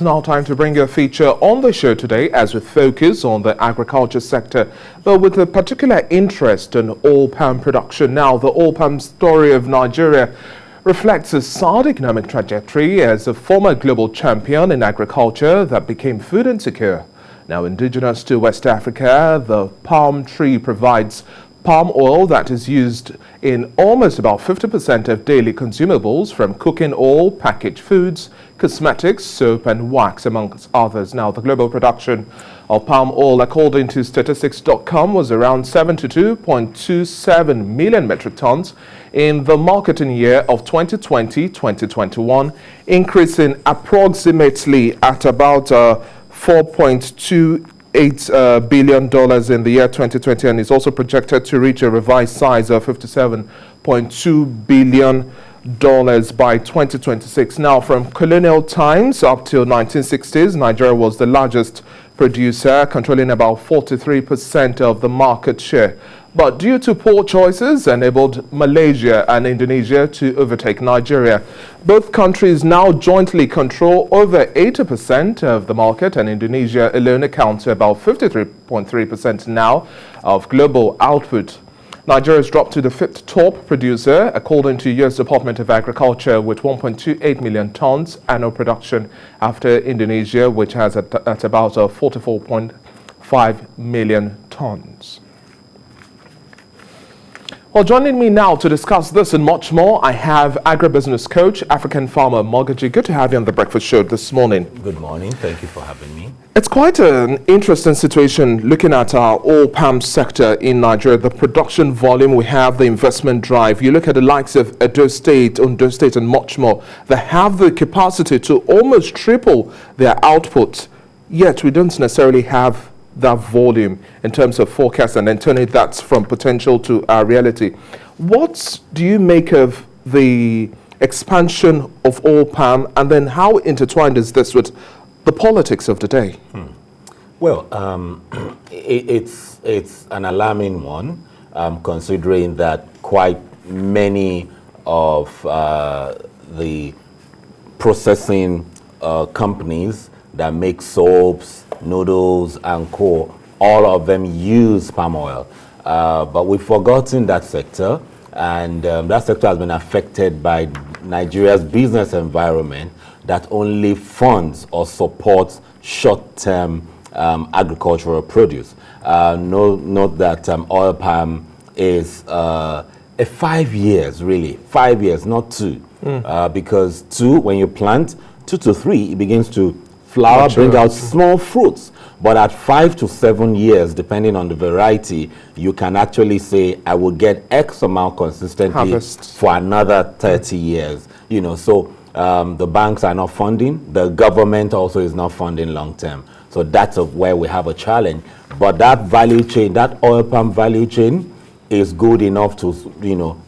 It's now time to bring you a feature on the show today as we focus on the agriculture sector, but with a particular interest in oil palm production. Now, the oil palm story of Nigeria reflects a sound economic trajectory as a former global champion in agriculture that became food insecure. Now, indigenous to West Africa, the palm tree provides palm oil that is used in almost about 50% of daily consumables, from cooking oil, packaged foods, cosmetics, soap and wax, amongst others. Now, the global production of palm oil, according to statistics.com, was around 72.27 million metric tons in the marketing year of 2020-2021, increasing approximately at about $4.28 billion in the year 2020, and is also projected to reach a revised size of $57.2 billion by 2026. Now, from colonial times up till 1960s, Nigeria was the largest producer, controlling about 43% of the market share. But due to poor choices, enabled Malaysia and Indonesia to overtake Nigeria. Both countries now jointly control over 80% of the market, and Indonesia alone accounts for about 53.3% now of global output. Nigeria has dropped to the fifth top producer, according to U.S. Department of Agriculture, with 1.28 million tons annual production, after Indonesia, which has at about 44.5 million tons. Well, joining me now to discuss this and much more, I have agribusiness coach, African farmer Mogaji. Good to have you on the breakfast show this morning. Good morning. Thank you for having me. It's quite an interesting situation looking at our oil palm sector in Nigeria, the production volume we have, the investment drive. You look at the likes of Edo State, Ondo State and much more. They have the capacity to almost triple their output, yet we don't necessarily have that volume in terms of forecast, and then turning that from potential to reality. What do you make of the expansion of oil palm, and then how intertwined is this with the politics of the day? Well, it's an alarming one, considering that quite many of the processing companies that make soaps, noodles and co, all of them use palm oil. But we've forgotten that sector, and that sector has been affected by Nigeria's business environment that only funds or supports short-term agricultural produce. Note that oil palm is a 5 years, really, 5 years, not two. Because when you plant, 2 to 3, it begins to flower, bring out small fruits. But at 5 to 7 years, depending on the variety, you can actually say, I will get X amount consistently harvest for another 30 years. You know, so the banks are not funding. The government also is not funding long term. So that's where we have a challenge. But that value chain, that oil palm value chain, is good enough to,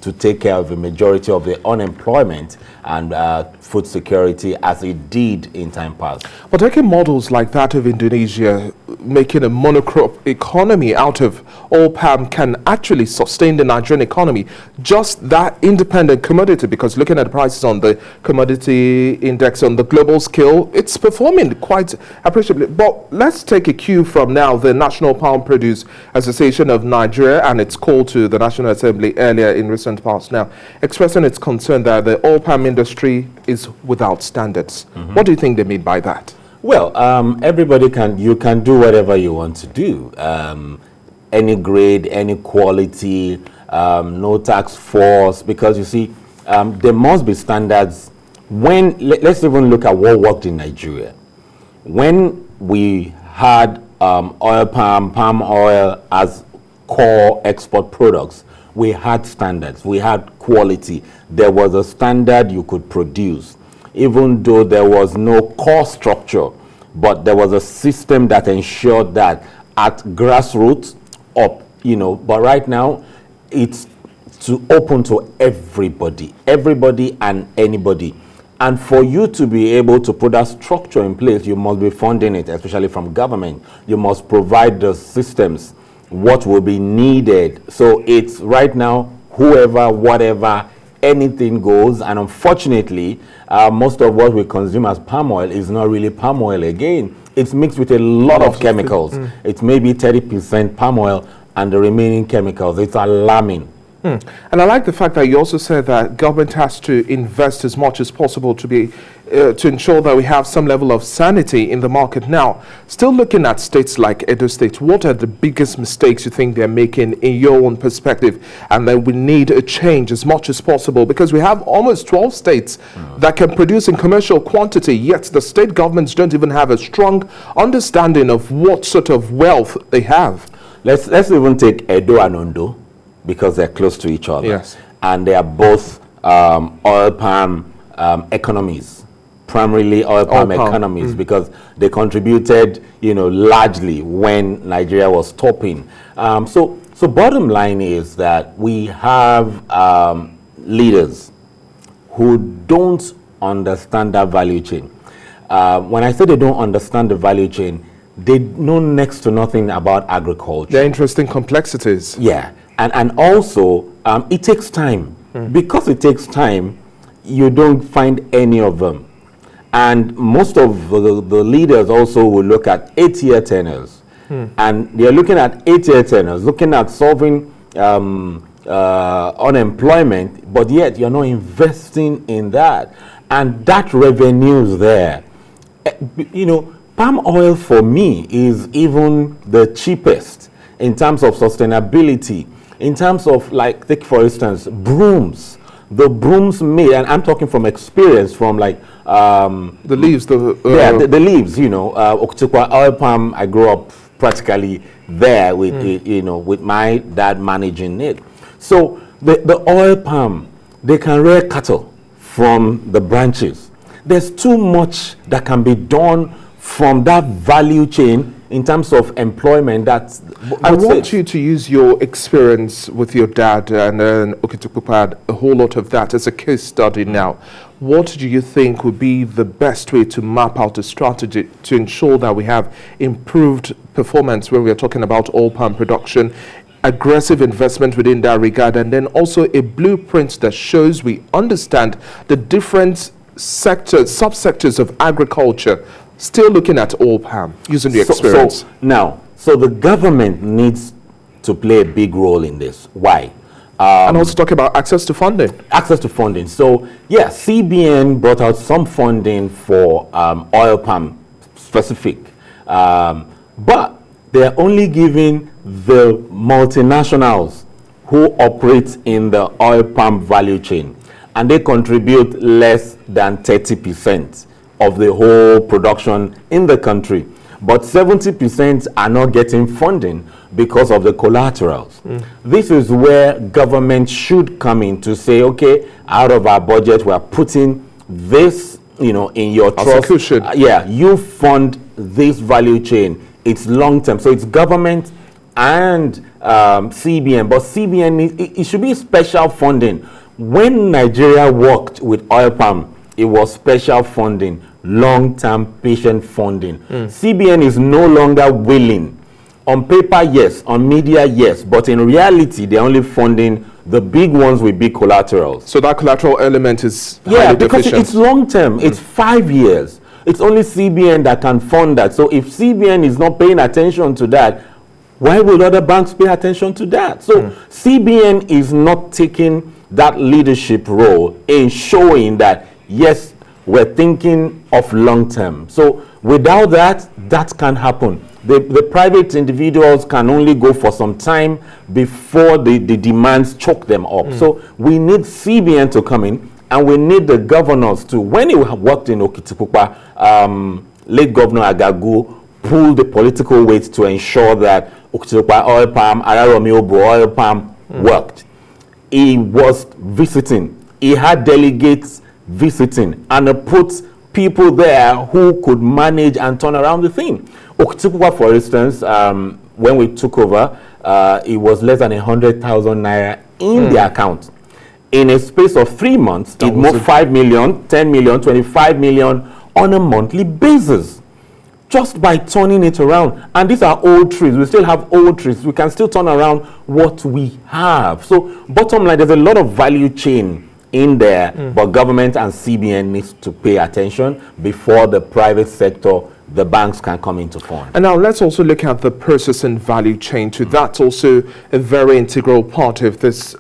to take care of the majority of the unemployment and food security as it did in time past. But taking models like that of Indonesia, making a monocrop economy out of oil palm can actually sustain the Nigerian economy. Just that independent commodity, because looking at the prices on the commodity index on the global scale, it's performing quite appreciably. But let's take a cue from now the National Palm Produce Association of Nigeria and its call to the National Assembly earlier in recent past now, expressing its concern that the oil palm industry is without standards. What do you think they mean by that? Well, you can do whatever you want to do. Any grade, any quality, no tax force, because you see, there must be standards. Let's even look at what worked in Nigeria. When we had palm oil as core export products, we had standards, we had quality. There was a standard you could produce, even though there was no core structure, but there was a system that ensured that at grassroots up, but right now it's open to everybody and anybody. And for you to be able to put that structure in place, you must be funding it, especially from government. You must provide the systems, what will be needed. So it's right now, whoever, whatever, anything goes, and unfortunately, most of what we consume as palm oil is not really palm oil again. It's mixed with a lot of chemicals. It's maybe 30% palm oil and the remaining chemicals. It's alarming. And I like the fact that you also said that government has to invest as much as possible to be to ensure that we have some level of sanity in the market. Now, still looking at states like Edo State, what are the biggest mistakes you think they're making in your own perspective, and that we need a change as much as possible? Because we have almost 12 states that can produce in commercial quantity, yet the state governments don't even have a strong understanding of what sort of wealth they have. Let's even take Edo and Ondo, because they're close to each other. Yes. And they are both oil palm economies, primarily oil palm economies, because they contributed, largely when Nigeria was topping. So bottom line is that we have leaders who don't understand that value chain. When I say they don't understand the value chain, they know next to nothing about agriculture. They're interesting complexities. Yeah. And also, it takes time. Because it takes time, you don't find any of them. And most of the leaders also will look at 8-year tenures. And they're looking at 8-year tenures, looking at solving unemployment, but yet you're not investing in that. And that revenue is there. Palm oil for me is even the cheapest in terms of sustainability. In terms of, take for instance, brooms. The brooms made, and I'm talking from experience, from the leaves. The leaves, Oktikwa oil palm, I grew up practically there with, with my dad managing it. So the oil palm, they can rear cattle from the branches. There's too much that can be done from that value chain in terms of employment. I want you to use your experience with your dad and Okitipupa, a whole lot of that as a case study now. What do you think would be the best way to map out a strategy to ensure that we have improved performance when we are talking about oil palm production, aggressive investment within that regard, and then also a blueprint that shows we understand the different sectors, subsectors of agriculture, still looking at oil palm, using the experience? So the government needs to play a big role in this. Why? And also talk about access to funding. Access to funding. So, yeah, CBN brought out some funding for oil palm specific. But they're only giving the multinationals who operate in the oil palm value chain. And they contribute less than 30% of the whole production in the country. But 70% are not getting funding because of the collaterals. This is where government should come in to say, okay, out of our budget, we are putting this, in your trust. You fund this value chain. It's long term. So it's government and CBN. But CBN, it should be special funding. When Nigeria worked with oil palm, it was special funding, long-term patient funding. CBN is no longer willing. On paper, yes. On media, yes. But in reality, they're only funding the big ones with big collaterals. So that collateral element is because deficient. It's long-term. It's 5 years. It's only CBN that can fund that. So if CBN is not paying attention to that, why will other banks pay attention to that? So CBN is not taking that leadership role in showing that, yes, we're thinking of long term. So without that, that can't happen. The private individuals can only go for some time before the demands choke them up. So we need CBN to come in, and we need the governors to, when he worked in Okitipupa, late Governor Agagu pulled the political weight to ensure that Okitipupa oil palm, Araromi Obro oil palm worked. He was visiting. He had delegates visiting, and put people there who could manage and turn around the thing. Okitipupa, for instance, when we took over, it was less than 100,000 naira in the account. In a space of 3 months, it moved 5 million, 10 million, 25 million on a monthly basis, just by turning it around. And these are old trees. We still have old trees. We can still turn around what we have. So bottom line, there's a lot of value chain in there, but government and CBN needs to pay attention before the private sector, the banks, can come into fund. And now let's also look at the processing value chain too. That's also a very integral part of this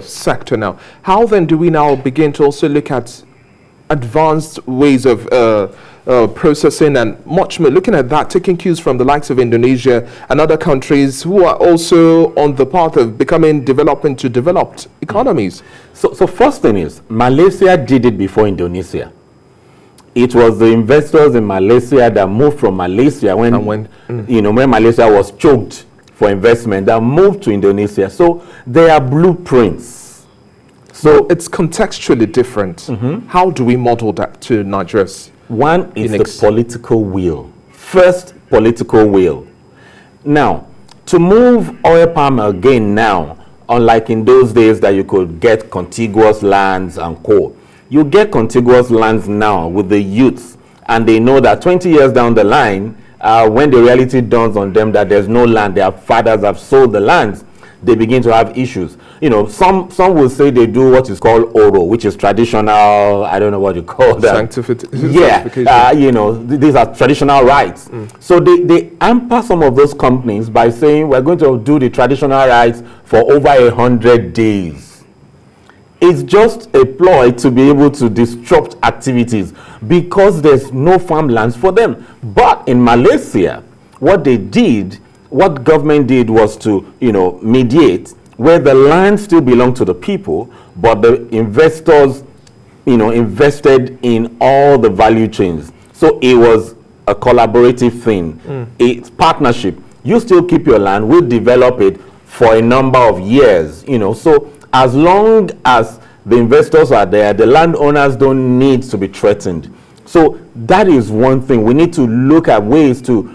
sector now. How then do we now begin to also look at advanced ways of processing and much more, looking at that, taking cues from the likes of Indonesia and other countries who are also on the path of becoming developing to developed economies? So first thing is, Malaysia did it before Indonesia. It was the investors in Malaysia that moved from Malaysia when Malaysia was choked for investment, that moved to Indonesia. So they are blueprints. So it's contextually different. How do we model that to Nigeria's? One is the political will. First, political will. Now, to move oil palm again now, unlike in those days that you could get contiguous lands and co, you get contiguous lands now with the youths, and they know that 20 years down the line, when the reality dawns on them that there's no land, their fathers have sold the lands, they begin to have issues. Some will say they do what is called oro, which is traditional, I don't know what you call that. These are traditional rights. So they hamper some of those companies by saying we're going to do the traditional rights for over 100 days. It's just a ploy to be able to disrupt activities because there's no farmlands for them. But in Malaysia, what government did was to, mediate where the land still belonged to the people, but the investors, invested in all the value chains. So it was a collaborative thing. It's partnership. You still keep your land, we'll develop it for a number of years, So as long as the investors are there, the landowners don't need to be threatened. So that is one thing. We need to look at ways to,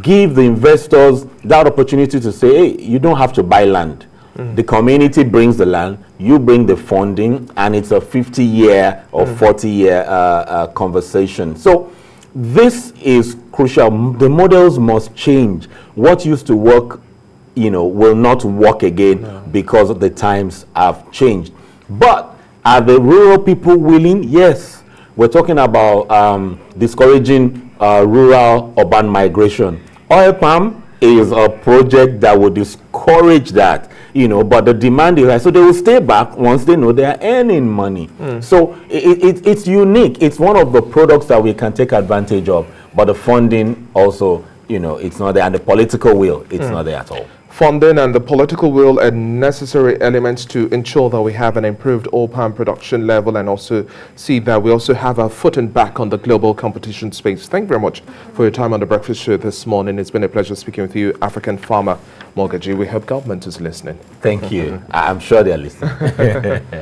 give the investors that opportunity to say, hey, you don't have to buy land. The community brings the land, you bring the funding, and it's a 50-year or 40-year conversation. So this is crucial. The models must change. What used to work, will not work again because the times have changed. But are the rural people willing? Yes. We're talking about discouraging rural-urban migration. Oil palm is a project that will discourage that, but the demand is high. So they will stay back once they know they are earning money. So it's unique. It's one of the products that we can take advantage of, but the funding also, it's not there, and the political will, it's not there at all. Funding and the political will are necessary elements to ensure that we have an improved oil palm production level and also see that we also have our footing back on the global competition space. Thank you very much for your time on the Breakfast Show this morning. It's been a pleasure speaking with you, African farmer Mogaji. We hope government is listening. Thank you. I'm sure they're listening.